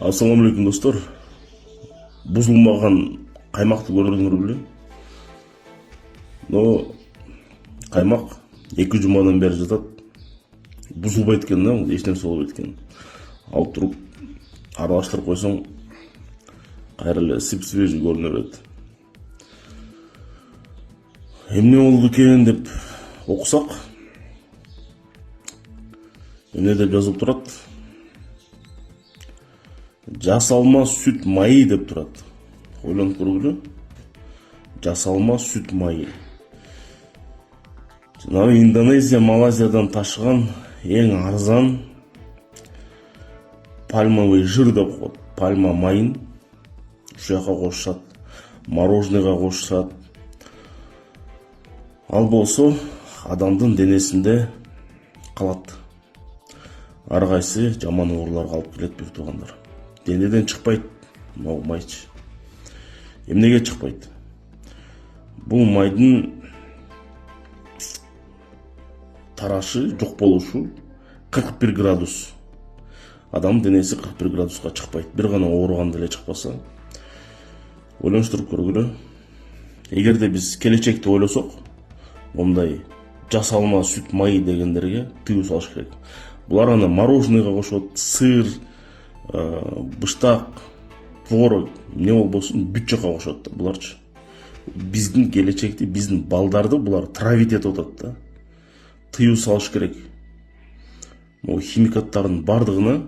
Ассаламу алейкум достор. Бузулмаган каймакты көрдүңөр беле? Но каймак 2 жумадан бери жатат. Бузулбайт экен да, эч нерсе болбойт экен. Алып туруп аралаштырып койсоң, кайра эле сип-свежий көрүнө берет. Эмне болду экен деп окусак, эмне деп жазылып турат? Жасалма сүт майы деп турат. Ойлонуп көргүлө. Жасалма сүт майы. Жанагы Индонезия, Малайзиядан ташыган эң арзан пальмовый жир деп коет. Пальма майын ушул жака кошушат, мороженыйга кошушат. Ал болсо адамдын денесинде калат. Ар кайсы жаман ооруларга алып келет бир туугандар. Денеден чыкпайт могу майчы. Эмнеге чыкпайт? Бул майдын тарашы жок болушу 41 градус. Адам денеси 41 градуска чыкпайт. Бир гана ооруганда эле чыкпаса. Ойлонуштуруп көргүлө. Эгерде биз келечекти ойлосок, мондай жасалма сүт майы дегендерге тыюу салыш керек. Булар аны мороженыйга кошот, сыр, быштак, творог, не болбосун бүт жака кошот да буларчы. Биздин келечекти, биздин балдарды булар травить этип атат да. Тыюу салыш керек. Могу химикаттардын бардыгына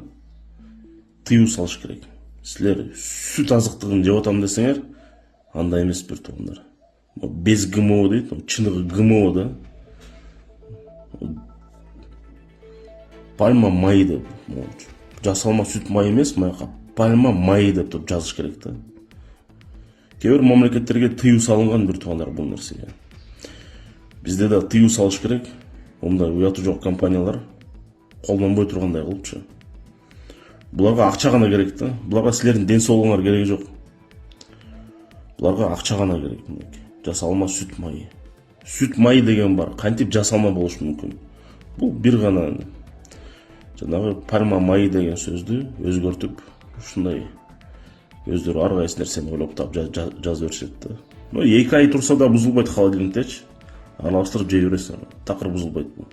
тыюу салыш керек. Силер сүт азыктыгын жеп атам десеңер, андай эмес бир туугандар. Без ГМО дейт, чыныгы ГМО да. Пальма майы деп, жасалма сүт майы эмес, пальма майы деп туруп жазыш керек да. Кээ бир мамлекеттерге тыюу салынган бир туугандар бул нерсеге. Бизде да тыюу салыш керек. Онда уяту жок компаниялар колдонбой тургандай кылыпчы. Буларга акча гана керек да. Буларга силердин ден соолугуңар кереги жок. Буларга акча гана керек. Жасалма сүт майы. Сүт майы деген бар. Кантип жасалма болушу мүмкүн? Бул бир гана жанагы пальма майы деген сөздү өзгөртүп, ушундай өздөрү ар кайсы нерсени ойлоп жазып беришет да. Но 2 ай турса да бузулбайт холодильниктечи. Аралаштырып жей бересиң. Такыр бузулбайт бул.